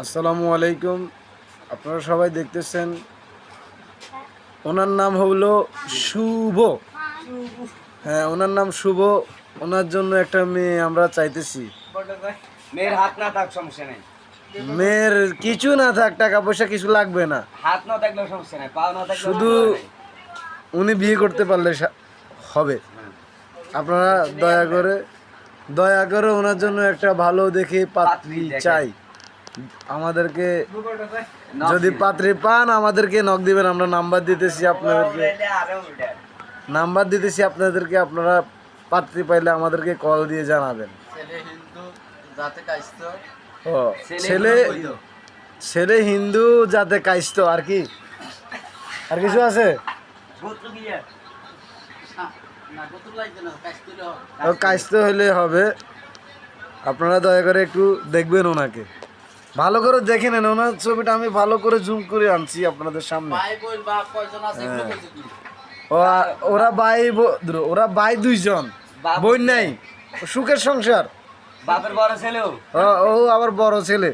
আসসালামু আলাইকুম। আপনারা সবাই দেখতেছেন, ওনার নাম হলো শুভ। হ্যাঁ, ওনার নাম শুভ। ওনার জন্য একটা মেয়ে আমরা চাইতেছি। মেয়ের হাত না থাক সমস্যা নেই, মেয়ের কিছু না থাক, টাকা পয়সা কিছু লাগবে না, হাত না থাকলেও সমস্যা নেই, পা না থাকলেও শুধু উনি বিয়ে করতে পারলে হবে। আপনারা দয়া করে ওনার জন্য একটা ভালো দেখে পাত্রী চাই। আমাদেরকে যদি পাত্রী পান আমাদেরকে নক দিবেন, আমরা নাম্বার দিতেছি আপনাদেরকে, আপনারা পাত্রী পাইলে আমাদেরকে কল দিয়ে জানাবেন। ও ছেলে হিন্দু জাতে কাইস্ত, আর কি আর কিছু আছে? কাইস্ত হলে হবে। আপনারা দয়া করে একটু দেখবেন ওনাকে, ভালো করে দেখে নেন। ওনার ছবিটা আমি ভালো করে জুম করে আনছি আপনাদের সামনে। ওরা ভাই দুইজন, বোন নাই, সুখের সংসার। বাপের বড় ছেলেও ও আবার বড় ছেলে।